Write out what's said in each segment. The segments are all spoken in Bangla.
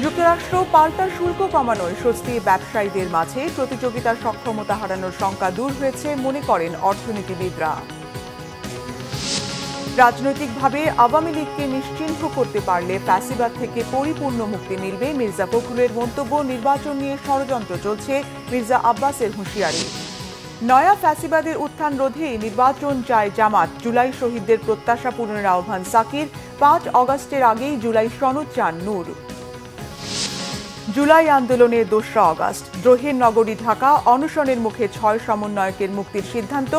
যুক্তরাষ্ট্র পাল্টা শুল্ক কমানোয় স্বস্তি ব্যবসায়ীদের মাঝে প্রতিযোগিতার সক্ষমতা হারানোর শঙ্কা দূর হয়েছে মনে করেন অর্থনীতিবিদরা। রাজনৈতিকভাবে আওয়ামী লীগকে নিশ্চিহ্ন করতে পারলে ফ্যাসিবাদ থেকে পরিপূর্ণ মুক্তি মিলবে মির্জা ফখরুলের মন্তব্য। নির্বাচন নিয়ে ষড়যন্ত্র চলছে, মির্জা আব্বাসের হুঁশিয়ারি। নয়া ফ্যাসিবাদের উত্থান রোধে নির্বাচন চায় জামাত। জুলাই শহীদদের প্রত্যাশা পূরণের আহ্বান সাকির। 5 অগাস্টের আগেই জুলাই সনদ চান নূর। জুলাই আন্দোলনের 2রা অগাস্ট দ্রোহের নগরী ঢাকা। অনশনের মুখে 6 সমন্বয়কের মুক্তির সিদ্ধান্ত।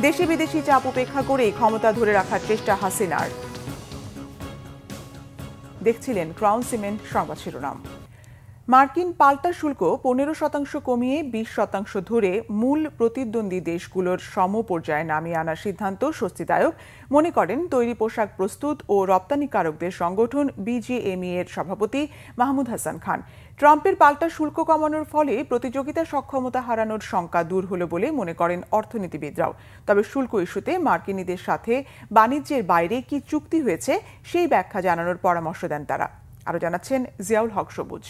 দেশি বিদেশি চাপ উপেক্ষা করেই ক্ষমতা ধরে রাখার চেষ্টা হাসিনার। দেখছিলেন ক্রাউন সিমেন্ট সংবাদ শিরোনাম। মার্কিন পাল্টা শুল্ক 15% কমিয়ে 20% ধরে মূল প্রতিদ্বন্দ্বী দেশগুলোর সমপর্যায়ে নামিয়ে আনার সিদ্ধান্ত স্বস্তিদায়ক মনে করেন তৈরি পোশাক প্রস্তুত ও রপ্তানিকারকদের সংগঠন বিজিএমই এর সভাপতি মাহমুদ হাসান খান। ট্রাম্পের পাল্টা শুল্ক কমানোর ফলে প্রতিযোগিতার সক্ষমতা হারানোর শঙ্কা দূর হলো বলে মনে করেন অর্থনীতিবিদরাও। তবে শুল্ক ইস্যুতে মার্কিনীদের সাথে বাণিজ্যের বাইরে কি চুক্তি হয়েছে সেই ব্যাখ্যা জানানোর পরামর্শ দেন তারা। আরও জানাচ্ছেন জিয়াউল হক সবুজ।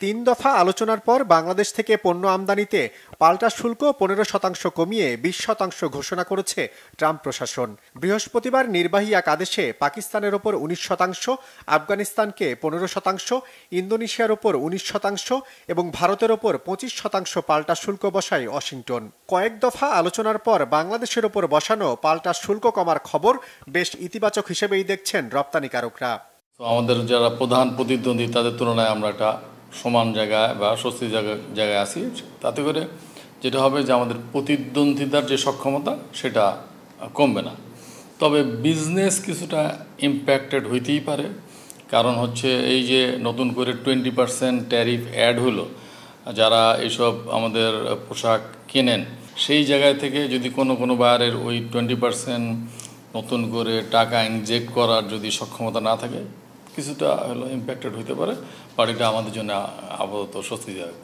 3 দফা আলোচনার পর বাংলাদেশ থেকে পণ্য আমদানিতে পাল্টা শুল্ক 15% কমিয়ে 20% ঘোষণা করেছে ট্রাম্প প্রশাসন। বৃহস্পতিবার নির্বাহী এক আদেশে পাকিস্তানের ওপর 19%, আফগানিস্তানকে 15%, ইন্দোনেশিয়ার ওপর 19% এবং ভারতের ওপর 25% পাল্টা শুল্ক বসায় ওয়াশিংটন। কয়েক দফা আলোচনার পর বাংলাদেশের ওপর বসানো পাল্টা শুল্ক কমার খবর বেশ ইতিবাচক হিসেবেই দেখছেন রপ্তানিকারকরা। আমাদের যারা প্রধান প্রতিদ্বন্দ্বী তাদের তুলনায় আমরা একটা সমান জায়গায় বা স্বস্তির জায়গায় আছি। তাতে করে যেটা হবে যে আমাদের প্রতিদ্বন্দ্বিতার যে সক্ষমতা সেটা কমবে না। তবে বিজনেস কিছুটা ইম্প্যাক্টেড হইতেই পারে, কারণ হচ্ছে এই যে নতুন করে 20% ট্যারিফ অ্যাড হলো, যারা এইসব আমাদের পোশাক কেনেন সেই জায়গায় থেকে যদি কোনো বায়ারের ওই 20% নতুন করে টাকা ইনজেক্ট করার যদি সক্ষমতা না থাকে কিছুটা হলো ইম্প্যাক্টেড হতে পারে, বাট এটা আমাদের জন্য আপাতত স্বস্তিদায়ক।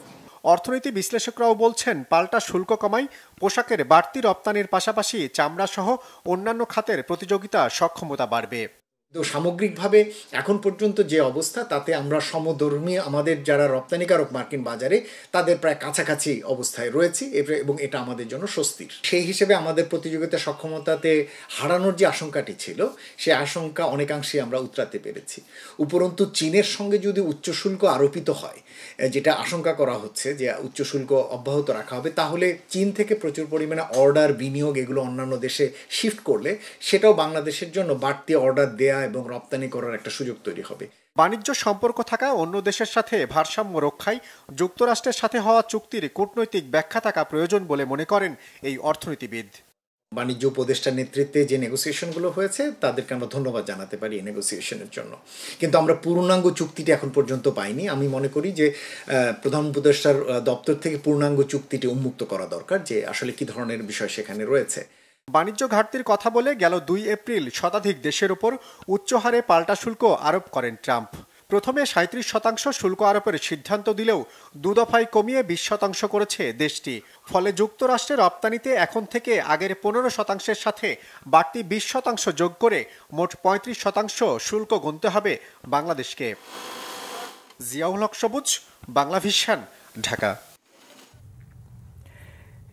অর্থনীতি বিশ্লেষকরাও বলছেন পাল্টা শুল্ক কমায় পোশাকের বাড়তি রপ্তানির পাশাপাশি চামড়া সহ অন্যান্য খাতের প্রতিযোগিতা সক্ষমতা বাড়বে। তো সামগ্রিকভাবে এখন পর্যন্ত যে অবস্থা তাতে আমরা সমধর্মী আমাদের যারা রপ্তানিকারক মার্কিন বাজারে তাদের প্রায় কাছাকাছি অবস্থায় রয়েছি এবং এটা আমাদের জন্য স্বস্তির। সেই হিসেবে আমাদের প্রতিযোগিতা সক্ষমতাতে হারানোর যে আশঙ্কাটি ছিল সেই আশঙ্কা অনেকাংশে আমরা উতরাতে পেরেছি। উপরন্তু চীনের সঙ্গে যদি উচ্চ শুল্ক আরোপিত হয়, যেটা আশঙ্কা করা হচ্ছে যে উচ্চ শুল্ক অব্যাহত রাখা হবে, তাহলে চীন থেকে প্রচুর পরিমাণে অর্ডার বিনিয়োগ এগুলো অন্যান্য দেশে শিফট করলে সেটাও বাংলাদেশের জন্য বাড়তি অর্ডার দেয়া এবং রপ্তানি করার একটা সুযোগ তৈরি হবে। বাণিজ্য সম্পর্ক থাকা অন্য দেশের সাথে ভারসাম্য রক্ষায় যুক্তরাষ্ট্রের সাথে হওয়া চুক্তির কূটনৈতিক ব্যাখ্যা থাকা প্রয়োজন বলে মনে করেন এই অর্থনীতিবিদ। বাণিজ্য উপদেষ্টার নেতৃত্বে যে নেগোসিয়েশনগুলো হয়েছে তাদেরকে আমরা ধন্যবাদ জানাতে পারি এই নেগোসিয়েশনের জন্য, কিন্তু আমরা পূর্ণাঙ্গ চুক্তিটি এখন পর্যন্ত পাইনি। আমি মনে করি যে প্রধান উপদেষ্টার দপ্তর থেকে পূর্ণাঙ্গ চুক্তিটি উন্মুক্ত করা দরকার, যে আসলে কি ধরনের বিষয় সেখানে রয়েছে। বাণিজ্য ঘাটতির কথা বলে গেল 2 এপ্রিল শতাধিক দেশের উপর উচ্চ হারে পাল্টা শুল্ক আরোপ করেন ট্রাম্প। প্রথমে 37% শুল্ক আরোপের সিদ্ধান্ত দিলেও 2 দফায় কমিয়ে 20% করেছে দেশটি। ফলে যুক্তরাষ্ট্রের রপ্তানিতে এখন থেকে আগের 15%-এর সাথে বাড়তি 20% যোগ করে মোট 35% শুল্ক গুনতে হবে বাংলাদেশকে। জিয়াউল হক সবুজ, বাংলা ভিশন, ঢাকা।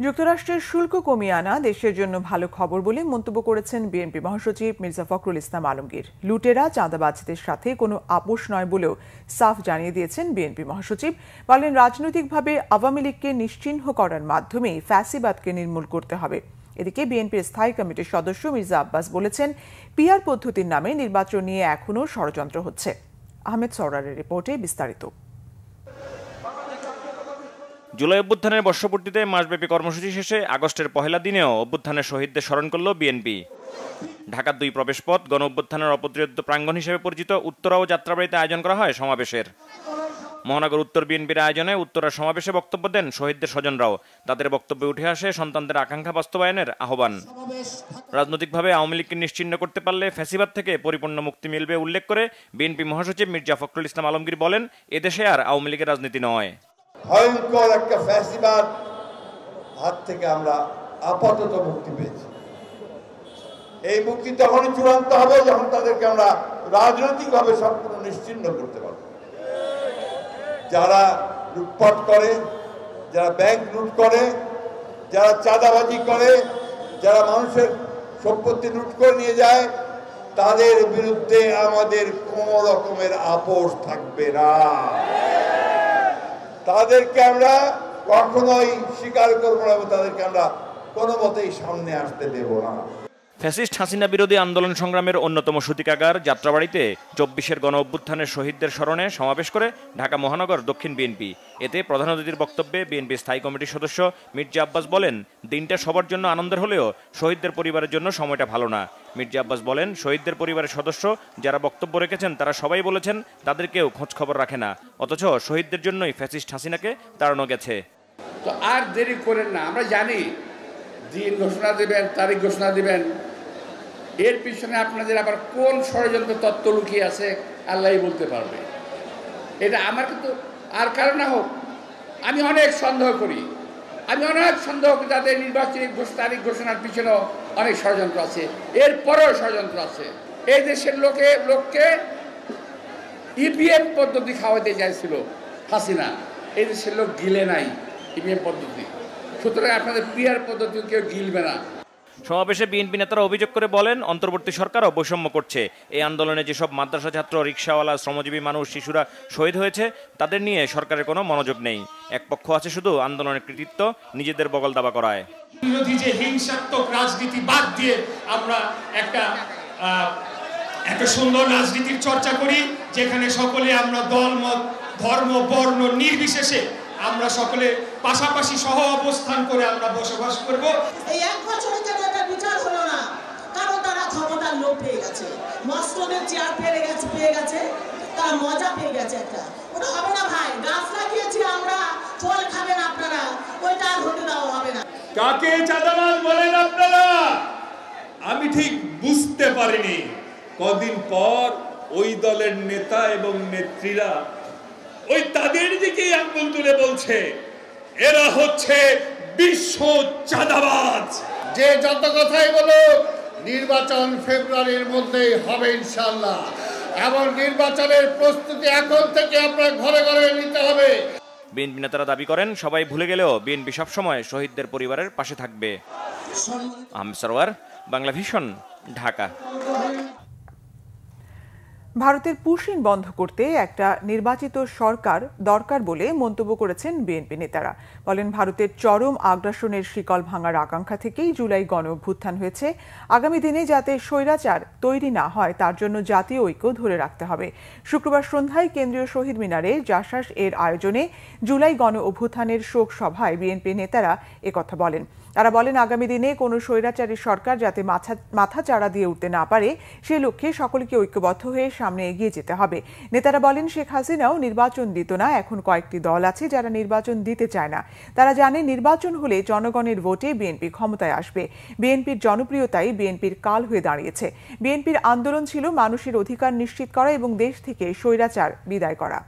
যুক্তরাষ্ট্রের শুল্ক কমিয়ে আনা দেশের জন্য ভালো খবর বলে মন্তব্য করেছেন বিএনপি মহাসচিব মির্জা ফখরুল ইসলাম আলমগীর। লুটেরা চাঁদাবাজদের সাথে কোনো আপোষ নয় বলেও সাফ জানিয়ে দিয়েছেন বিএনপি মহাসচিব। বলেন, রাজনৈতিকভাবে আওয়ামী লীগকে নিশ্চিহ্ন করার মাধ্যমেই ফ্যাসিবাদকে নির্মূল করতে হবে। এদিকে বিএনপির স্থায়ী কমিটির সদস্য মির্জা আব্বাস বলেছেন, পিআর পদ্ধতির নামে নির্বাচন নিয়ে এখনও ষড়যন্ত্র হচ্ছে। আহমেদ সরারের রিপোর্টে বিস্তারিত। জুলাই অভ্যুত্থানের বর্ষপূর্তিতে মাসব্যাপী কর্মসূচি শেষে আগস্টের পহেলা দিনেও অভ্যুত্থানের শহীদদের স্মরণ করল বিএনপি। ঢাকার 2 প্রবেশপথ গণ অভ্যুত্থানের অপ্রতিরোধ্য প্রাঙ্গণ হিসেবে পরিচিত উত্তরা ও যাত্রাবাড়িতে আয়োজন করা হয় সমাবেশের। মহানগর উত্তর বিএনপির আয়োজনে উত্তরার সমাবেশে বক্তব্য দেন শহীদদের স্বজনরাও। তাদের বক্তব্যে উঠে আসে সন্তানদের আকাঙ্ক্ষা বাস্তবায়নের আহ্বান। রাজনৈতিকভাবে আওয়ামী লীগকে নিশ্চিহ্ন করতে পারলে ফ্যাসিবাদ থেকে পরিপূর্ণ মুক্তি মিলবে উল্লেখ করে বিএনপি মহাসচিব মির্জা ফখরুল ইসলাম আলমগীর বলেন, এদেশে আর আওয়ামী লীগের রাজনীতি নয়, ভয়ঙ্কর একটা ফ্যাসিবাদ হাত থেকে আমরা আপাতত মুক্তি পেয়েছি। এই মুক্তি তখনই চূড়ান্ত হবে যখন তাদেরকে আমরা রাজনৈতিকভাবে সম্পূর্ণ নিশ্চিহ্ন করতে পারব। যারা লুটপাট করে, যারা ব্যাংক লুট করে, যারা চাঁদাবাজি করে, যারা মানুষের সম্পত্তি লুট করে নিয়ে যায়, তাদের বিরুদ্ধে আমাদের কোনো রকমের আপোষ থাকবে না। তাদেরকে আমরা কখনোই স্বীকার করবো না, তাদেরকে আমরা কোনো মতেই সামনে আসতে দেব না। ফ্যাসিস্ট হাসিনা বিরোধী আন্দোলন সংগ্রামের অন্যতম সূতিকাগার যাত্রাবাড়িতে ২৪-এর গণ অভ্যুত্থানের শহীদদের স্মরণে সমাবেশ করে ঢাকা মহানগর দক্ষিণ বিএনপি। এতে প্রধান অতিথির বক্তব্যে বিএনপি স্থায়ী কমিটির সদস্য মির্জা আব্বাস বলেন, দিনটা সবার জন্য আনন্দের হলেও শহীদদের পরিবারের জন্য সময়টা ভালো না। মির্জা আব্বাস বলেন, শহীদদের পরিবারের সদস্য যারা বক্তব্য রেখেছেন তারা সবাই বলেছেন তাদের কেউ খোঁজ খবর রাখে না, অথচ শহীদদের জন্যই ফ্যাসিস্ট হাসিনাকে তাড়ানো গেছে। তো আর দেরি করেন না, আমরা জানি দিন ঘোষণা দিবেন, তারিখ ঘোষণা দিবেন, এর পিছনে আপনাদের আবার কোন ষড়যন্ত্র তত্ত্ব লুকিয়ে আছে আল্লাহই বলতে পারবে। এটা আমার কিন্তু আর কারণ না হোক, আমি অনেক সন্দেহ করি, তাদের নির্বাচনী তারিখ ঘোষণার পিছনেও অনেক ষড়যন্ত্র আছে, এরপরেও ষড়যন্ত্র আছে। এই দেশের লোককে ইভিএম পদ্ধতি খাওয়াতে চাইছিল হাসিনা, এই দেশের লোক গিলে নাই ইভিএম পদ্ধতি, সুতরাং আপনাদের পিআর পদ্ধতি কেউ গিলবে না। সমাবেশে বিএনপি নেতারা অভিযোগ করে বলেন, অন্তর্বর্তী সরকারও বৈষম্য করছে। এই আন্দোলনে যেসব মাদ্রাসা ছাত্র, রিকশাওয়ালা, শ্রমজীবী মানুষ, শিশুরা শহীদ হয়েছে তাদের নিয়ে সরকারের কোনো মনোযোগ নেই। এক পক্ষ আছে শুধু আন্দোলনের কৃতিত্ব নিজেদের বগল দাবা করায়। বিরোধী যে হিংসাত্মক রাজনীতি বাদ দিয়ে আমরা একটা সুন্দর রাজনীতির চর্চা করি, যেখানে সকলে আমরা দলমত, ধর্ম, বর্ণ নির্বিশেষে আমরা সকলে পাশাপাশি সহ অবস্থান করে আমরা বসবাস করব। এই এক বছরে যেন এটা বিচার হলো না, কারণ তারা ক্ষমতার লোভ পেয়ে গেছে, মস্কদের চেয়ার পেয়ে গেছে, তারা মজা পেয়ে গেছে। একটা ওটা হবে না ভাই, গাছ লাগিয়েছি আমরা, ফল খাবেন আপনারা, ওইটা আর হতে দেওয়া হবে না। কাকে চাঁদাবাজ বলেন আপনারা? আমি ঠিক বুঝতে পারিনি। কদিন পর ওই দলের নেতা এবং নেত্রীরা ওই তাদের দিকে আঙ্গুল তুলে বলছে এরা হচ্ছে বিশ্ব চাঁদাবাজ। যে যত কথাই বলুক, নির্বাচন ফেব্রুয়ারির মধ্যেই হবে ইনশাআল্লাহ, এবং নির্বাচনের প্রস্তুতি এখন থেকে আপনার ঘরে ঘরে নিতে হবে। বিএনপি নেতারা দাবি করেন, সবাই ভুলে গেলেও বিএনপি সবসময় শহীদদের পরিবারের পাশে থাকবে। আহমেদ সরওয়ার, বাংলা ভিশন, ঢাকা। ভারতের পুশিন বন্ধ করতে একটা নির্বাচিত সরকার দরকার বলে মন্তব্য করেছেন বিএনপি নেতারা। বলেন, ভারতের চরম আগ্রাসনের শিকল ভাঙার আকাঙ্ক্ষা থেকেই জুলাই গণ অভ্যুত্থান হয়েছে। আগামী দিনে যাতে স্বৈরাচার তৈরি না হয় তার জন্য জাতীয় ঐক্য ধরে রাখতে হবে। শুক্রবার সন্ধ্যায় কেন্দ্রীয় শহীদ মিনারে জাসাস এর আয়োজনে জুলাই গণ অভ্যুত্থানের শোক সভায় বিএনপি নেতারা একথা বলেন। তারা বলেন, আগামী দিনে কোনো স্বৈরাচারী সরকার যাতে মাথা চাড়া দিয়ে উঠতে না পারে সে লক্ষ্যে সকলকে ঐক্যবদ্ধ হয়ে সামনে এগিয়ে যেতে হবে। নেতারা বলেন, শেখ হাসিনাও নির্বাচন দিত না, এখন কয়েকটি দল আছে যারা নির্বাচন দিতে চায় না। তারা জানে নির্বাচন হলে জনগণের ভোটে বিএনপি ক্ষমতায় আসবে। বিএনপির জনপ্রিয়তাই বিএনপির কাল হয়ে দাঁড়িয়েছে। বিএনপির আন্দোলন ছিল মানুষের অধিকার নিশ্চিত করা এবং দেশ থেকে স্বৈরাচার বিদায় করা।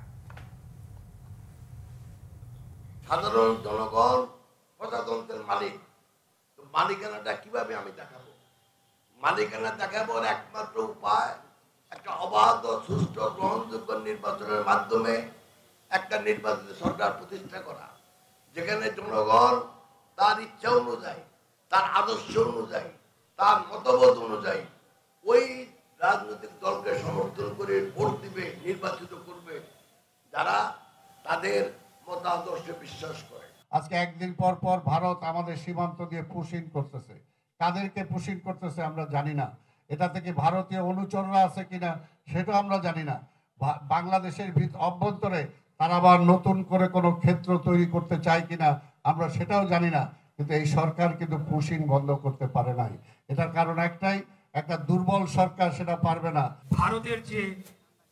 সাধারণ জনগণ প্রজাতন্ত্রের মালিক, মালিকানাটা কিভাবে আমি দেখাবো? মালিকানা দেখানোর একমাত্র উপায় একটা অবাধ, সুষ্ঠু, গ্রহণযোগ্য নির্বাচনের মাধ্যমে একটা নির্বাচিত সরকার প্রতিষ্ঠা করা, যেখানে জনগণ তার ইচ্ছা অনুযায়ী, তার আদর্শ অনুযায়ী, তার মতবোধ অনুযায়ী ওই রাজনৈতিক দলকে সমর্থন করে ভোট দিবে, নির্বাচিত করবে যারা তাদের মতাদর্শে বিশ্বাস করে। আজকে একদিন পর পর ভারত আমাদের সীমান্ত দিয়ে পুশিং করতেছে। কাদেরকে পুশিং করতেছে আমরা জানি না। এটা থেকে ভারতীয় অনুচররা আছে কিনা সেটাও আমরা জানি না। বাংলাদেশের অভ্যন্তরে তারা আবার নতুন করে কোনো ক্ষেত্র তৈরি করতে চায় কিনা আমরা সেটাও জানি না। কিন্তু এই সরকার কিন্তু পুশিং বন্ধ করতে পারে নাই। এটার কারণ একটাই, একটা দুর্বল সরকার সেটা পারবে না। ভারতের যে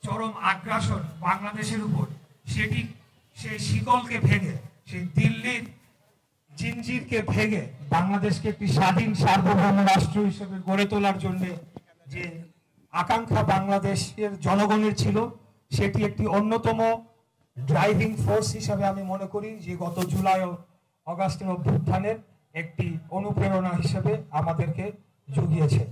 চরম আগ্রাসন বাংলাদেশের উপর, সেটি সেই শিকলকে ভেঙে, সেই দিল্লির জিনজিরকে ভেঙে বাংলাদেশকে একটি স্বাধীন সার্বভৌম রাষ্ট্র হিসেবে গড়ে তোলার জন্য যে আকাঙ্ক্ষা বাংলাদেশের জনগণের ছিল, সেটি একটি অন্যতম ড্রাইভিং ফোর্স হিসাবে আমি মনে করি যে গত জুলাই ও অগাস্টের অভ্যুত্থানের একটি অনুপ্রেরণা হিসেবে আমাদেরকে জুগিয়েছে।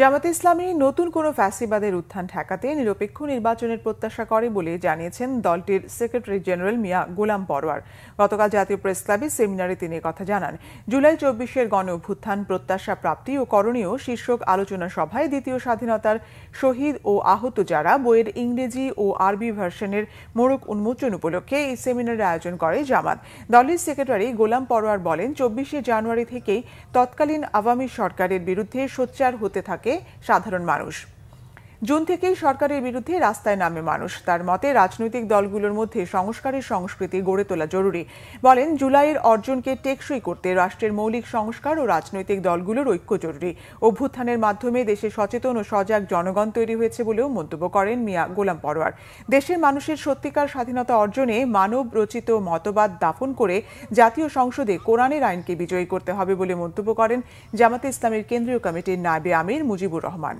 জামাতে ইসলামী নতুন কোনো ফ্যাসিবাদের উত্থান ঠেকাতে নিরপেক্ষ নির্বাচনের প্রত্যাশা করে বলে জানিয়েছেন দলটির সেক্রেটারি জেনারেল মিয়া গোলাম পরোয়ার। গতকাল জাতীয় প্রেস ক্লাবে সেমিনারে তিনি কথা জানান। জুলাই ২৪-এর গণ অভ্যুত্থান প্রত্যাশা প্রাপ্তি ও করণীয় শীর্ষক আলোচনা সভায় দ্বিতীয় স্বাধীনতার শহীদ ও আহত যারা বইয়ের ইংরেজি ও আরবি ভার্সনের মোড়ক উন্মোচন উপলক্ষে এই সেমিনারের আয়োজন করে জামাত। দলের সেক্রেটারি গোলাম পরোয়ার বলেন, ২৪শে জানুয়ারি থেকেই তৎকালীন আওয়ামী সরকারের বিরুদ্ধে সোচ্চার হতে থাকে সাধারণ মানুষ। জুন থেকেই সরকারের বিরুদ্ধে রাস্তায় নামে মানুষ। তার মতে রাজনৈতিক দলগুলোর মধ্যে সংস্কারের সংস্কৃতি গড়ে তোলা জরুরি। বলেন, জুলাইয়ের অর্জনকে টেকসই করতে রাষ্ট্রের মৌলিক সংস্কার ও রাজনৈতিক দলগুলোর ঐক্য জরুরি। অভ্যুত্থানের মাধ্যমে দেশে সচেতন ও সজাগ জনগণ তৈরি হয়েছে বলেও মন্তব্য করেন মিয়া গোলাম পরোয়ার। দেশের মানুষের সত্যিকার স্বাধীনতা অর্জনে মানব রচিত মতবাদ দাফন করে জাতীয় সংসদে কোরআনের আইনকে বিজয়ী করতে হবে বলে মন্তব্য করেন জামাতে ইসলামের কেন্দ্রীয় কমিটির নায়েবে আমির মুজিবুর রহমান।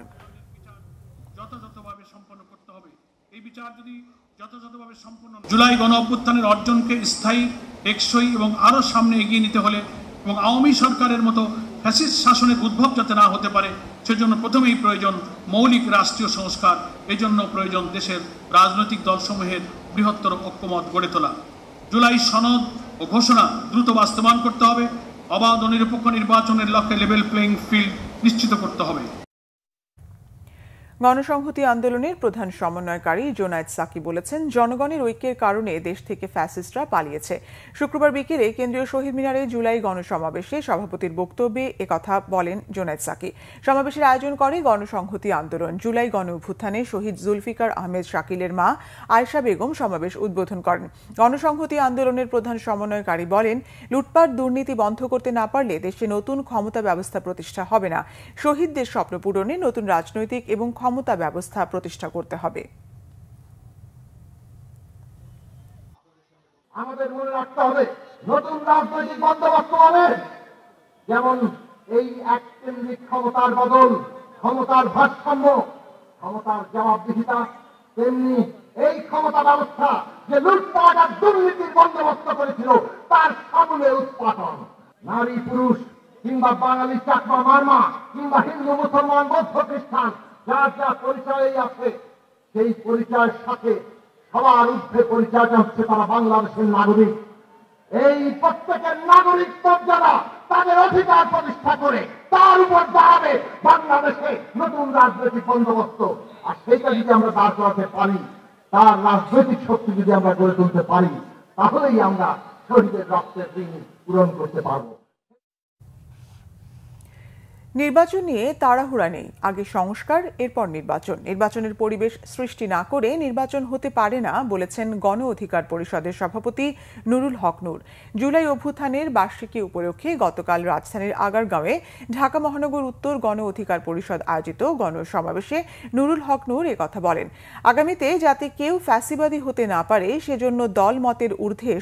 জুলাই গণ অভ্যুত্থানের অর্জনকে স্থায়ী, টেকসই এবং আরো সামনে এগিয়ে নিতে হলে এবং আওয়ামী সরকারের মতো ফ্যাসিস্ট শাসনের উদ্ভব যাতে না হতে পারে, সেজন্য প্রথমেই প্রয়োজন মৌলিক রাষ্ট্রীয় সংস্কার। এজন্য প্রয়োজন দেশের রাজনৈতিক দলসমূহের বৃহত্তর ঐক্যমত গড়ে তোলা। জুলাই সনদ ও ঘোষণা দ্রুত বাস্তবায়ন করতে হবে। অবাধ ও নিরপেক্ষ নির্বাচনের লক্ষ্যে লেভেল প্লেইং ফিল্ড নিশ্চিত করতে হবে। গণসংহতি আন্দোলনের প্রধান সমন্বয়কারী জোনায়েদ সাকি বলেছেন, জনগণের ঐক্যের কারণে দেশ থেকে ফ্যাসিস্টরা পালিয়েছে। শুক্রবার বিকেলে কেন্দ্রীয় শহীদ মিনারে জুলাই গণসমাবেশে সভাপতির বক্তব্যে একথা বলেন জোনায়েদ সাকি। সমাবেশের আয়োজন করে গণসংহতি আন্দোলন। জুলাই গণ অভ্যুত্থানে শহীদ জুলফিকার আহমেদ শাকিলের মা আয়েশা বেগম সমাবেশ উদ্বোধন করেন। গণসংহতি আন্দোলনের প্রধান সমন্বয়কারী বলেন, লুটপাট দুর্নীতি বন্ধ করতে না পারলে দেশে নতুন ক্ষমতা ব্যবস্থা প্রতিষ্ঠা হবে না। শহীদদের স্বপ্ন পূরণে নতুন রাজনৈতিক এবং ক্ষমতা ব্যবস্থা প্রতিষ্ঠা করতে হবে। আমাদের মনে রাখতে হবে নতুন রাজনৈতিক বন্দোবস্ত হবে, যেমন এই এককেন্দ্রিক ক্ষমতার বদল, ক্ষমতার ভারসাম্য, ক্ষমতার জবাবদিহিতা, তেমনি এই ক্ষমতা ব্যবস্থা যে লুটপাট আর দুর্নীতির বন্দোবস্ত করেছিল তার সামনে উৎপাদন। নারী পুরুষ কিংবা বাঙালি চাকমা মারমা কিংবা হিন্দু মুসলমান বৌদ্ধ খ্রিস্টান যার যা পরিচয় আছে, সেই পরিচয়ের সাথে সবার ঊর্ধ্বে পরিচয়টা হচ্ছে তারা বাংলাদেশের নাগরিক। এই প্রত্যেকের নাগরিক মর্যাদা, তাদের অধিকার প্রতিষ্ঠা করে তার উপর দাঁড়াবে বাংলাদেশে নতুন রাজনৈতিক বন্দোবস্ত। আর সেইটা যদি আমরা দাঁড় করাতে পারি, তার রাজনৈতিক শক্তি যদি আমরা গড়ে তুলতে পারি, তাহলেই আমরা শহীদের রক্তের ঋণ পূরণ করতে পারবো। নির্বাচন নিয়ে তাড়াহুড়া নেই, আগে সংস্কার এরপর নির্বাচন। নির্বাচনের পরিবেশ সৃষ্টি না করে নির্বাচন হতে পারে না বলেছেন গণ অধিকার পরিষদের সভাপতি নুরুল হক নূর। জুলাই অভ্যুত্থানের বার্ষিকী উপলক্ষে গতকাল রাজধানীর আগারগাঁওয়ে ঢাকা মহানগর উত্তর গণ অধিকার পরিষদ আয়োজিত গণসমাবেশে নুরুল হক নূর একথা বলেন। আগামীতে যাতে কেউ ফ্যাসিবাদী হতে না পারে সেজন্য দল মতের ঊর্ধ্বে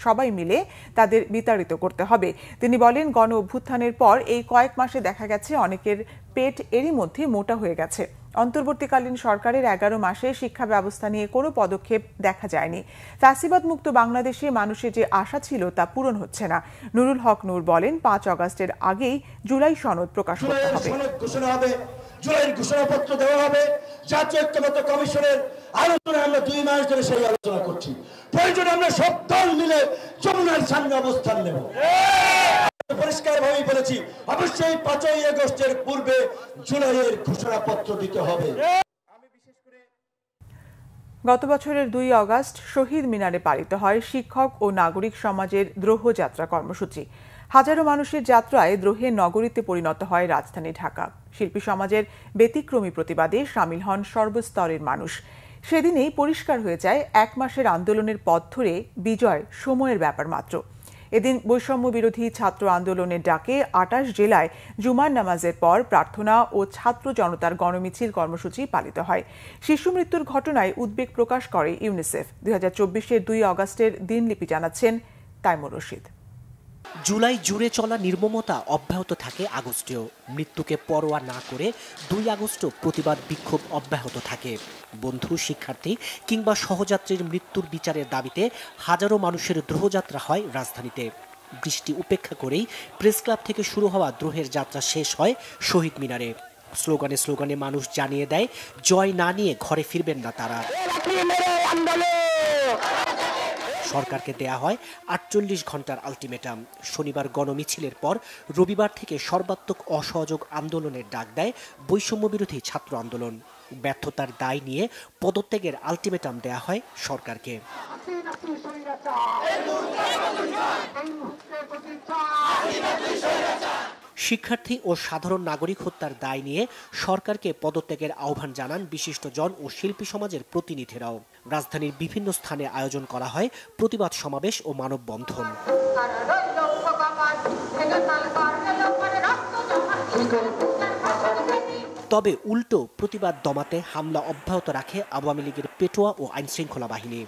সবাই মিলে তাদের বিতাড়িত করতে হবে। তিনি বলেন, গণ অভ্যুত্থানের পর এই কয়েক মাসে দেখা গেছে অনেকের পেট এরই মধ্যে মোটা হয়ে গেছে। অন্তর্বর্তীকালীন সরকারের 11 মাসে শিক্ষা ব্যবস্থা নিয়ে কোনো পদক্ষেপ দেখা যায়নি। ফ্যাসিবাদ মুক্ত বাংলাদেশে মানুষের যে আশা ছিল তা পূরণ হচ্ছে না। নুরুল হক নূর বলেন, 5 আগস্টের আগেই জুলাই সনদ প্রকাশ করতে হবে। জুলাইয়ের ঘোষণাপত্র দেওয়া হবে। জাতীয় ঐক্যমত্য কমিশনের আলোচনায় আমরা 2 মাস ধরে সেই আলোচনা করছি। প্রয়োজনে আমরা সব দল মিলে যমুনার সামনে অবস্থান নেব। পরিষ্কারভাবেই বলেছি, অবশ্যই 5ই আগস্টের পূর্বে জুলাইয়ের ঘোষণাপত্র দিতে হবে। গত বছরের 2 আগস্ট শহীদ মিনারে পালিত হয় শিক্ষক ও নাগরিক সমাজের দ্রোহ যাত্রা কর্মসূচি। হাজারো মানুষের যাত্রায় দ্রোহের নগরীতে পরিণত হয় রাজধানী ঢাকা। শিল্পী সমাজের ব্যতিক্রমী প্রতিবাদে সামিল হন সর্বস্তরের মানুষ। সেদিনেই পরিষ্কার হয়ে যায় 1 মাসের আন্দোলনের পথ ধরে বিজয় সময়ের ব্যাপার মাত্র। এদিন বৈষম্য বিরোধী ছাত্র আন্দোলনের ডাকে 28 জেলায় জুমার নামাজের পর প্রার্থনা ও ছাত্র জনতার গণমিছিল কর্মসূচি পালিত হয়। শিশু মৃত্যুর ঘটনায় উদ্বেগ প্রকাশ করে ইউনিসেফ। 2024-এর 2 আগস্টের দিনলিপি জানাচ্ছেন তাইমুর রশিদ। জুলাই জুড়ে চলা নির্মমতা অব্যাহত থাকে আগস্টেও। মৃত্যুকে পরোয়া না করে 2 আগস্টও প্রতিবাদ বিক্ষোভ অব্যাহত থাকে। বন্ধু, শিক্ষার্থী কিংবা সহযাত্রীর মৃত্যুর বিচারের দাবিতে হাজারো মানুষের দ্রোহযাত্রা হয় রাজধানীতে। বৃষ্টি উপেক্ষা করেই প্রেস ক্লাব থেকে শুরু হওয়া দ্রোহের যাত্রা শেষ হয় শহীদ মিনারে। স্লোগানে স্লোগানে মানুষ জানিয়ে দেয় জয় না নিয়ে ঘরে ফিরবেন না তারা। সরকারকে দেয়া হয় 48 ঘন্টার আলটিমেটাম। শনিবার গণমিছিলের পর রবিবার থেকে সর্বাত্মক অসহযোগ আন্দোলনের ডাক দেয় বৈষম্য বিরোধী ছাত্র আন্দোলন। ব্যর্থতার দায় নিয়ে পদত্যাগের আলটিমেটাম দেয়া হয় সরকারকে। শিক্ষার্থী ও সাধারণ নাগরিক হত্যার দায় নিয়ে সরকারকে পদত্যাগের আহ্বান জানান বিশিষ্টজন ও শিল্পী সমাজের প্রতিনিধিরাও। রাজধানীর বিভিন্ন স্থানে আয়োজন করা হয় প্রতিবাদ সমাবেশ ও মানববন্ধন। তবে উল্টো প্রতিবাদ দমাতে হামলা অব্যাহত রাখে আওয়ামী লীগের পেটোয়া ও আইনশৃঙ্খলা বাহিনী।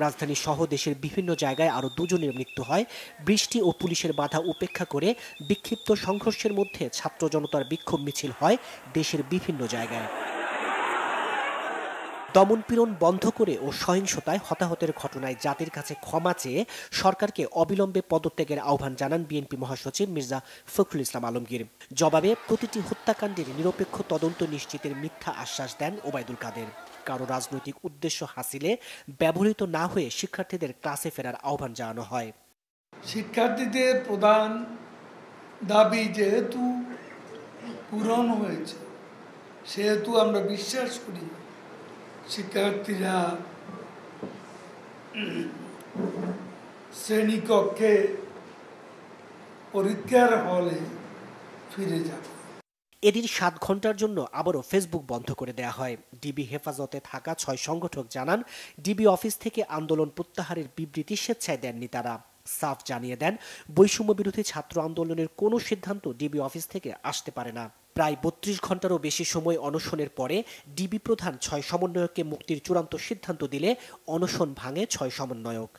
রাজধানী সহ দেশের বিভিন্ন জায়গায় আরও 2 জনের মৃত্যু হয়। বৃষ্টি ও পুলিশের বাধা উপেক্ষা করে বিক্ষিপ্ত সংঘর্ষের মধ্যে ছাত্র জনতার বিক্ষোভ মিছিল হয় দেশের বিভিন্ন জায়গায়। দমনপীড়ন বন্ধ করে ও সহিংসতায় হতাহতের ঘটনায় জাতির কাছে ক্ষমা চেয়ে সরকারকে অবিলম্বে পদত্যাগের আহ্বান জানান বিএনপি মহাসচিব মির্জা ফখরুল ইসলাম আলমগীর। জবাবে প্রতিটি হত্যাকাণ্ডের নিরপেক্ষ তদন্ত নিশ্চিতের মিথ্যা আশ্বাস দেন ওবায়দুল কাদের। কারো রাজনৈতিক উদ্দেশ্য হাসিলে ব্যবহৃত না হয়ে শিক্ষার্থীদের ক্লাসে ফেরার আহ্বান জানানো হয়। শিক্ষার্থীদের প্রধান দাবি যেহেতু পূরণ হয়েছে, সেহেতু আমরা বিশ্বাস করি শিক্ষার্থীরা শ্রেণীকক্ষে পরীক্ষার হলে ফিরে যাবে। এদিন 7 ঘন্টার জন্য আবারও ফেসবুক বন্ধ করে দেয়া হয়। ডিবি হেফাজতে থাকা 6 সংগঠক জানান ডিবি অফিস থেকে আন্দোলন প্রত্যাহারের বিবৃতি স্বেচ্ছায় দেননি তারা। সাফ জানিয়ে দেন বৈষম্য বিরোধী ছাত্র আন্দোলনের কোনো সিদ্ধান্ত ডিবি অফিস থেকে আসতে পারে না। প্রায় 32 ঘন্টারও বেশি সময় অনশনের পরে ডিবি প্রধান 6 সমন্বয়ককে মুক্তির চূড়ান্ত সিদ্ধান্ত দিলে অনশন ভাঙে 6 সমন্বয়ক।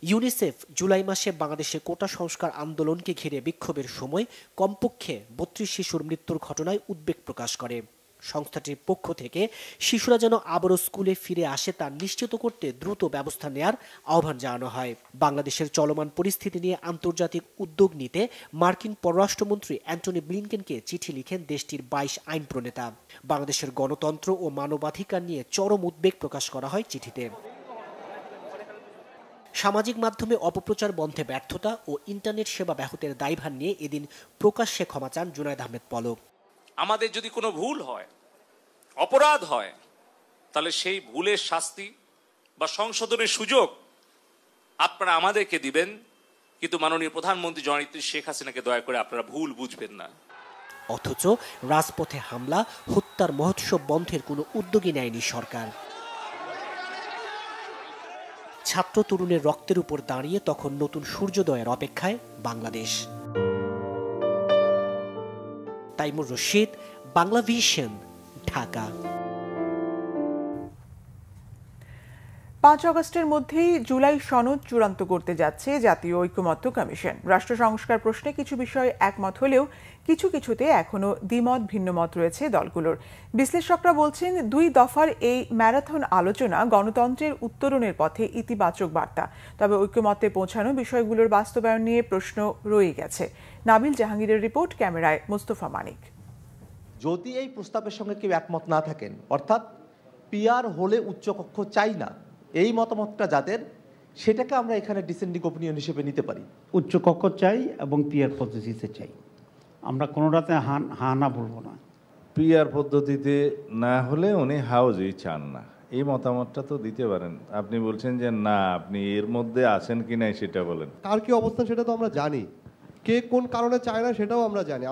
ইউনিসেফ জুলাই মাসে বাংলাদেশে কোটা সংস্কার আন্দোলনকে ঘিরে বিক্ষোভের সময় কমপক্ষে 32 শিশুর মৃত্যুর ঘটনায় উদ্বেগ প্রকাশ করে। সংস্থাটির পক্ষ থেকে শিশুরা যেন আবারও স্কুলে ফিরে আসে তা নিশ্চিত করতে দ্রুত ব্যবস্থা নেয়ার আহ্বান জানানো হয়। বাংলাদেশের চলমান পরিস্থিতি নিয়ে আন্তর্জাতিক উদ্যোগ নিতে মার্কিন পররাষ্ট্রমন্ত্রী অ্যান্টনি ব্লিনকেনকে চিঠি লিখেন দেশটির 22 আইন প্রণেতা। বাংলাদেশের গণতন্ত্র ও মানবাধিকার নিয়ে চরম উদ্বেগ প্রকাশ করা হয় চিঠিতে। সামাজিক মাধ্যমে অপপ্রচার বন্ধে ব্যর্থতা ও ইন্টারনেট সেবা ব্যাহতের দায়ভার নিয়ে এদিন প্রকাশ্যে ক্ষমা চান জুনায়েদ আহমেদ পলক। আমাদের যদি কোনো ভুল হয়, অপরাধ হয়, তাহলে সেই ভুলের শাস্তি বা সংশোধনের সুযোগ আপনারা আমাদেরকে দিবেন, কিন্তু মাননীয় প্রধানমন্ত্রী জননেত্রী শেখ হাসিনাকে দয়া করে আপনারা ভুল বুঝবেন না। অথচ রাজপথে হামলা, হত্যার মহোৎসব বন্ধের কোনো উদ্যোগই নেয়নি সরকার। ছাত্র তরুণের রক্তের উপর দাঁড়িয়ে তখন নতুন সূর্যোদয়ের অপেক্ষায় বাংলাদেশ। তাইমুর রশিদ, বাংলা ভিশন, ঢাকা। 5 আগস্টের মধ্যেই জুলাই সনদ চূড়ান্ত করতে যাচ্ছে জাতীয় ঐকমত্য কমিশন। রাষ্ট্র সংস্কার প্রশ্নে কিছু বিষয়ে একমত হলেও কিছু কিছুতে এখনো দ্বিমত ভিন্নমত রয়েছে দলগুলোর। বিশ্লেষকরা বলছেন 2 দফার এই ম্যারাথন আলোচনা গণতন্ত্রের উত্তরণের পথে ইতিবাচক বার্তা। তবে ঐকমত্যে পৌঁছানো বিষয়গুলোর বাস্তবায়ন নিয়ে প্রশ্ন রয়ে গেছে। নাবিল জাহাঙ্গীরের রিপোর্ট, ক্যামেরায় মোস্তফা মানিক। যদি এই প্রস্তাবের সঙ্গে কেউ একমত না থাকেন, অর্থাৎ পিআর হলে উচ্চকক্ষ চাই না, এই মতামতটা যাদের, সেটাকে আমরা এখানে ডিসেন্ডিং ওপিনিয়ন হিসেবে নিতে পারি। উচ্চকক্ষ চাই এবং পিআর পদ্ধতিতে চাই, আমরা কোনোটাতে হা না বলবো না। পিআর পদ্ধতিতে না হলে উনি হাউজই চান না, এই মতামতটা তো দিতে পারেন। আপনি বলছেন যে না, আপনি এর মধ্যে আছেন কি নাই সেটা বলেন। কার কি অবস্থান সেটা তো আমরা জানি, কে কোন কারণে চায় না সেটাও আমরা জানি।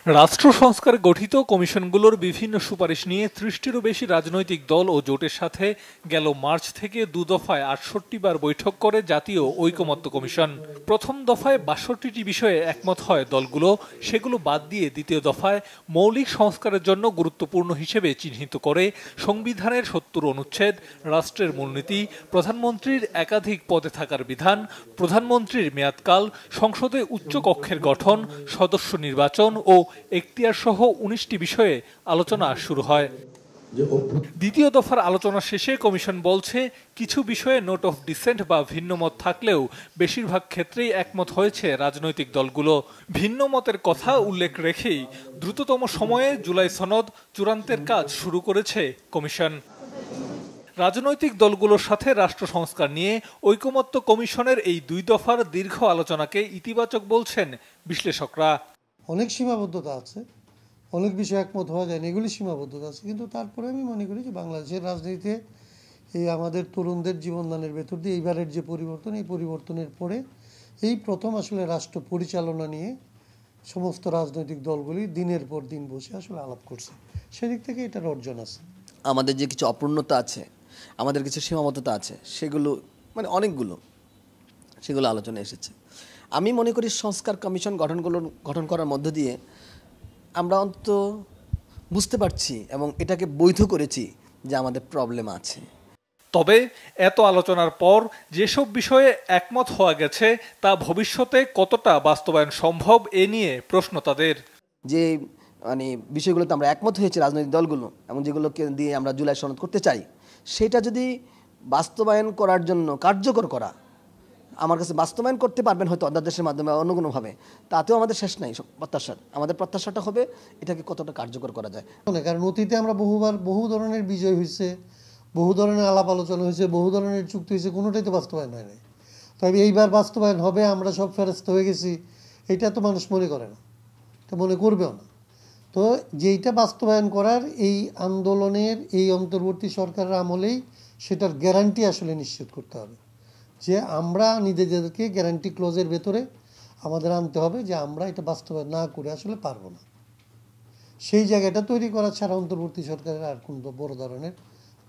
রাষ্ট্র সংস্কার গঠিত কমিশনগুলোর বিভিন্ন সুপারিশ নিয়ে 30টিরও বেশি রাজনৈতিক দল ও জোটের সাথে গেল মার্চ থেকে 2 দফায় 68 বার বৈঠক করে জাতীয় ঐকমত্য কমিশন। প্রথম দফায় 62টি বিষয়ে একমত হয় দলগুলো, সেগুলো বাদ দিয়ে দ্বিতীয় দফায় মৌলিক সংস্কারের জন্য গুরুত্বপূর্ণ হিসেবে চিহ্নিত করে সংবিধানের 70 অনুচ্ছেদ, রাষ্ট্রের মূলনীতি, প্রধানমন্ত্রীর একাধিক পদে থাকার বিধান, প্রধানমন্ত্রীর মেয়াদকাল, সংসদে উচ্চ কক্ষের গঠন, সদস্য নির্বাচন ও এখতিয়ার সহ 19টি বিষয়ে আলোচনা শুরু হয়। দ্বিতীয় দফার আলোচনা শেষে কমিশন বলছে কিছু বিষয়ে নোট অফ ডিসেন্ট বা ভিন্ন মত থাকলেও বেশিরভাগ ক্ষেত্রেই একমত হয়েছে রাজনৈতিক দলগুলো। ভিন্ন মতের কথা উল্লেখ রেখেই দ্রুততম সময়ে জুলাই সনদ চূড়ান্তের কাজ শুরু করেছে কমিশন। রাজনৈতিক দলগুলোর সাথে রাষ্ট্র সংস্কার নিয়ে ঐকমত্য কমিশনের এই 2 দফার দীর্ঘ আলোচনাকে ইতিবাচক বলছেন বিশ্লেষকরা। অনেক সীমাবদ্ধতা আছে, অনেক বিষয় একমত হওয়া যায় না, এগুলি সীমাবদ্ধতা আছে, কিন্তু তারপরে আমি মনে করি যে বাংলাদেশের রাজনীতিতে এই আমাদের তরুণদের জীবনদানের ভেতর দিয়ে এইবারের যে পরিবর্তন, এই পরিবর্তনের পরে এই প্রথম আসলে রাষ্ট্র পরিচালনা নিয়ে সমস্ত রাজনৈতিক দলগুলি দিনের পর দিন বসে আসলে আলাপ করছে। সেদিক থেকে এটার অর্জন আছে। আমাদের যে কিছু অপূর্ণতা আছে, আমাদের কিছু সীমাবদ্ধতা আছে, সেগুলো মানে অনেকগুলো, সেগুলো আলোচনায় এসেছে। আমি মনে করি সংস্কার কমিশন গঠন করার মধ্য দিয়ে আমরা অন্তত বুঝতে পারছি এবং এটাকে বৈধ করেছি যে আমাদের প্রবলেম আছে। তবে এত আলোচনার পর যেসব বিষয়ে একমত হওয়া গেছে তা ভবিষ্যতে কতটা বাস্তবায়ন সম্ভব এ নিয়ে প্রশ্ন তাদের। যে মানে বিষয়গুলোতে আমরা একমত হয়েছি রাজনৈতিক দলগুলো এবং যেগুলোকে দিয়ে আমরা জুলাই সনদ করতে চাই, সেটা যদি বাস্তবায়ন করার জন্য কার্যকর করা, আমার কাছে বাস্তবায়ন করতে পারবেন হয়তো অধ্যাদেশের মাধ্যমে অন্য কোনোভাবে, তাতেও আমাদের শেষ নাই প্রত্যাশা। আমাদের প্রত্যাশাটা হবে এটাকে কতটা কার্যকর করা যায়। কারণ অতীতে আমরা বহু ধরনের বিজয় হয়েছে, বহু ধরনের আলাপ আলোচনা হয়েছে, বহু ধরনের চুক্তি হয়েছে, কোনোটাই তো বাস্তবায়ন হয় নাই। তবে এইবার বাস্তবায়ন হবে, আমরা সব ফেরস্ত হয়ে গেছি, এটা তো মানুষ মনে করে না, এটা মনে করবেও না। তো যেইটা বাস্তবায়ন করার এই আন্দোলনের এই অন্তর্বর্তী সরকারের আমলেই সেটার গ্যারান্টি আসলে নিশ্চিত করতে হবে, যে আমরা নিজেদেরকে গ্যারান্টি ক্লোজের ভেতরে আমাদের আনতে হবে যে আমরা এটা বাস্তবায়ন না করে আসলে পারবো না। সেই জায়গাটা তৈরি করা ছাড়া অন্তর্বর্তী সরকারের আর কোনো বড় ধরনের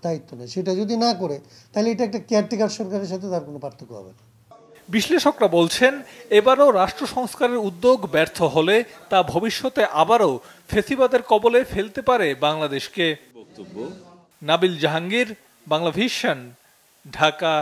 দায়িত্ব নেই। সেটা যদি না করে তাহলে এটা একটা কেয়ারটেকার সরকারের সাথে তার কোনো পার্থক্য হবে না। বিশ্লেষকরা বলছেন এবারও রাষ্ট্র সংস্কারের উদ্যোগ ব্যর্থ হলে তা ভবিষ্যতে আবারও ফ্যাসিবাদের কবলে ফেলতে পারে বাংলাদেশকে। নাবিল জাহাঙ্গীর, বাংলা ভিশন, ঢাকা।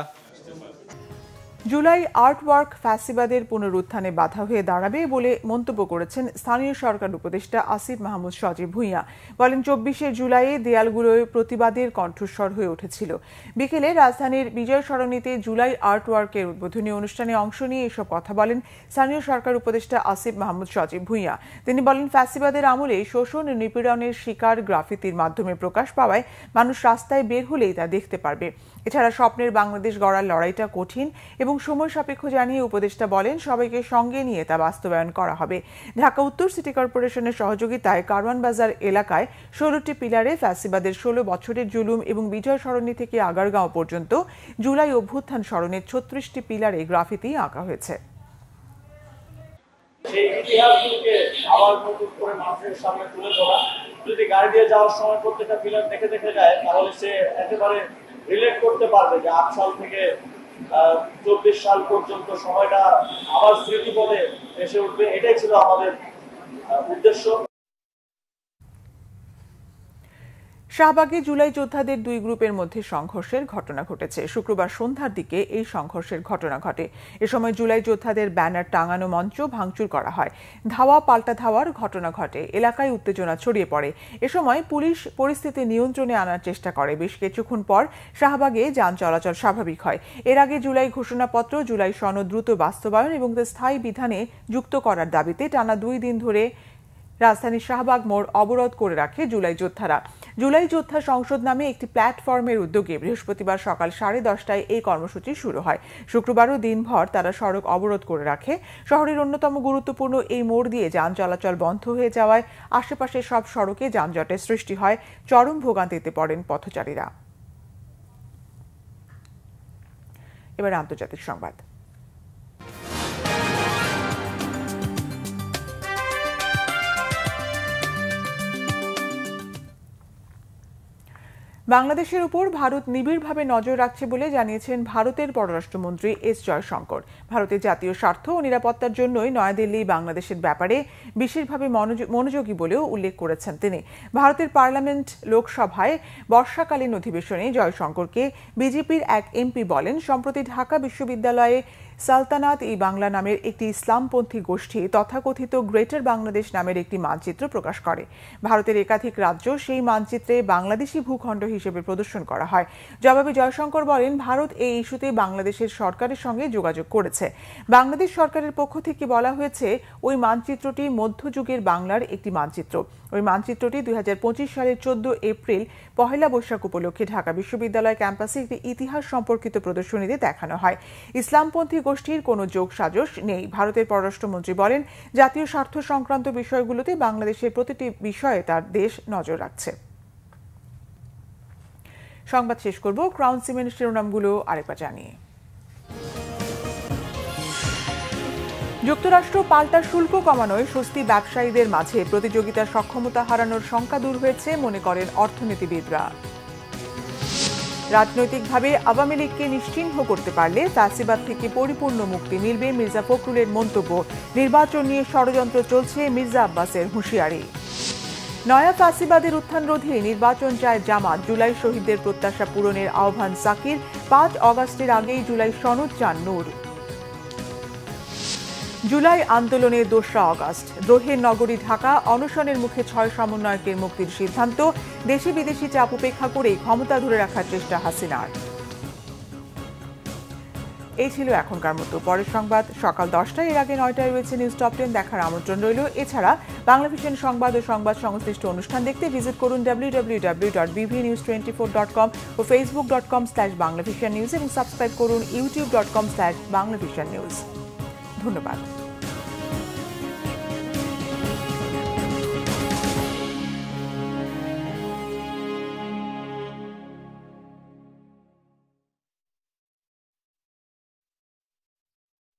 জুলাই আর্টওয়ার্ক ফ্যাসিবাদের পুনরুত্থানে বাধা হয়ে দাঁড়াবে বলে মন্তব্য করেছেন স্থানীয় সরকার উপদেষ্টা আসিফ মাহমুদ সজীব ভূঁইয়া। বলেন 24শে জুলাইয়ে দেয়ালগুলোয় প্রতিবাদের কণ্ঠস্বর হয়ে উঠেছিল। বিকেলে রাজধানীর বিজয় সরণিতে জুলাই আর্টওয়ার্কের উদ্বোধনী অনুষ্ঠানে অংশ নিয়ে এসব কথা বলেন স্থানীয় সরকার উপদেষ্টা আসিফ মাহমুদ সজীব ভূঁইয়া। তিনি বলেন ফ্যাসিবাদের আমলে শোষণ ও নিপীড়নের শিকার গ্রাফিতির মাধ্যমে প্রকাশ পাওয়ায় মানুষ রাস্তায় বের হলেই তা দেখতে পারবে। এছাড়া স্বপ্নের বাংলাদেশ গড়ার লড়াইটা কঠিন এবং সময় সাপেক্ষ জানিয়ে উপদেষ্টা বলেন সবাইকে সঙ্গে নিয়ে তা বাস্তবায়ন করা হবে। ঢাকা উত্তর সিটি কর্পোরেশনের সহযোগিতায় কারওয়ান বাজার এলাকায় 16টি পিলারে ফ্যাসিবাদের 16 বছরের জুলুম এবং বিজয় সরণি থেকে আগারগাঁও পর্যন্ত জুলাই অভ্যুত্থান স্মরণে 36টি পিলারে গ্রাফিতি আঁকা হয়েছে। সেই ইতিহাসগুলোকে আবার নতুন করে মানুষের সামনে তুলে ধরা, যদি গাড়ি দিয়ে যাওয়ার সময় প্রত্যেকটা পিলার দেখে যায় তাহলে সে একেবারে রিলেট করতে পারবে যে 8 সাল থেকে 24 সাল পর্যন্ত সময়টা আবার স্মৃতিপদে এসে উঠবে। এটাই ছিল আমাদের উদ্দেশ্য। শাহবাগে জুলাই যোদ্ধাদের 2 গ্রুপের মধ্যে সংঘর্ষের ঘটনা ঘটেছে। শুক্রবার সন্ধ্যার দিকে এই সংঘর্ষের ঘটনা ঘটে। এ সময় জুলাই যোদ্ধাদের ব্যানার টাঙানো মঞ্চ ভাঙচুর করা হয়। ধাওয়া পাল্টা ধাওয়ার ঘটনা ঘটে। এলাকায় উত্তেজনা ছড়িয়ে পড়ে। এ সময় পুলিশ পরিস্থিতি নিয়ন্ত্রণে আনার চেষ্টা করে। বেশ কিছুক্ষণ পর শাহবাগে যান চলাচল স্বাভাবিক হয়। এর আগে জুলাই ঘোষণাপত্র, জুলাই সনদ দ্রুত বাস্তবায়ন এবং স্থায়ী বিধানে যুক্ত করার দাবিতে টানা 2 দিন ধরে রাজধানীর শাহবাগ মোড় অবরোধ করে রাখে জুলাই যোদ্ধারা। জুলাই যোদ্ধা সংসদ নামে একটি প্ল্যাটফর্মের উদ্যোগে বৃহস্পতিবার সকাল 10:30টায় এই কর্মসূচি শুরু হয়। শুক্রবারও দিনভর তারা সড়ক অবরোধ করে রাখে। শহরের অন্যতম গুরুত্বপূর্ণ এই মোড় দিয়ে যান চলাচল বন্ধ হয়ে যাওয়ায় আশেপাশের সব সড়কে যানজটের সৃষ্টি হয়। চরম ভোগান্তিতে পড়েন পথচারীরা। এবার আন্তর্জাতিক সংবাদ। বাংলাদেশের উপর ভারত নিবিড়ভাবে নজর রাখছে বলে জানিয়েছেন ভারতের পররাষ্ট্রমন্ত্রী এস জয়শঙ্কর। ভারতের জাতীয় স্বার্থ ও নিরাপত্তার জন্যই নয়াদিল্লি বাংলাদেশের ব্যাপারে বিশেষভাবে মনোযোগী বলেও উল্লেখ করেছেন তিনি। ভারতের পার্লামেন্ট লোকসভায় বর্ষাকালীন অধিবেশনে জয়শঙ্করকে বিজেপির এক এমপি বলেন, সম্প্রতি ঢাকা বিশ্ববিদ্যালয়ে সালতানাত ই বাংলা নামের একটি ইসলামপন্থী গোষ্ঠী তথাকথিত গ্রেটার বাংলাদেশ নামের একটি মানচিত্র প্রকাশ করে। ভারতের একাধিক রাজ্য সেই মানচিত্রে বাংলাদেশি ভূখণ্ড হিসেবে প্রদর্শন করা হয়। জবাবে জয়শঙ্কর বলেন, ভারত এই ইস্যুতে বাংলাদেশের সরকারের সঙ্গে যোগাযোগ করেছে। বাংলাদেশ সরকারের পক্ষ থেকে বলা হয়েছে, ওই মানচিত্রটি মধ্যযুগের বাংলার একটি মানচিত্র। ওই মানচিত্রটি 2025 সালের 14 এপ্রিল পহেলা বৈশাখ উপলক্ষে ঢাকা বিশ্ববিদ্যালয় ক্যাম্পাসে একটি ইতিহাস সম্পর্কিত প্রদর্শনীতে দেখানো হয়। ইসলামপন্থী গোষ্ঠীর কোনো যোগসাজশ নেই। ভারতের পররাষ্ট্রমন্ত্রী বলেন, জাতীয় স্বার্থ সংক্রান্ত বিষয়গুলোতে বাংলাদেশের প্রতিটি বিষয়ে তার দেশ নজর রাখছে। সংবাদ শেষ করব ক্রাউন সিমেন্ট শিরোনামগুলো আরেকবার জানিয়ে। যুক্তরাষ্ট্র পাল্টা শুল্ক কমানোয় স্বস্তি ব্যবসায়ীদের মাঝে প্রতিযোগিতার সক্ষমতা হারানোর শঙ্কা দূর হয়েছে বলে করেন অর্থনীতিবিদরা। রাজনৈতিকভাবে আওয়ামী লীগকে নিশ্চিহ্ন করতে পারলে ফ্যাসিবাদ থেকে পরিপূর্ণ মুক্তি মিলবে মির্জা ফখরুলের মন্তব্য। নির্বাচন নিয়ে ষড়যন্ত্র চলছে, মির্জা আব্বাসের হুঁশিয়ারি। নয়া ফ্যাসিবাদের উত্থান রোধে নির্বাচন চায় জামাত। জুলাই শহীদদের প্রত্যাশা পূরণের আহ্বান সাকির। 5 অগাস্টের আগেই জুলাই সনদ চান নূর। জুলাই আন্দোলনে 2রা অগাস্ট দ্রোহের নগরী ঢাকা। অনশনের মুখে 6 সমন্বয়কের মুক্তির সিদ্ধান্ত। দেশি বিদেশি চাপ উপেক্ষা করেই ক্ষমতা ধরে রাখার চেষ্টা হাসিনার। এই ছিল এখনকার মতো। পরের সংবাদ সকাল 10টায়, এর আগে 9টায় রয়েছে নিউজ টপ 10 দেখার আমন্ত্রণ রইল। এছাড়া বাংলাভিশন সংবাদ ও সংবাদ সংশ্লিষ্ট অনুষ্ঠান দেখতে ভিজিট করুন www.bvnews24.com ও facebook.com/banglavishannews এবং সাবস্ক্রাইব করুন youtube.com/banglavishannews। ধন্যবাদ।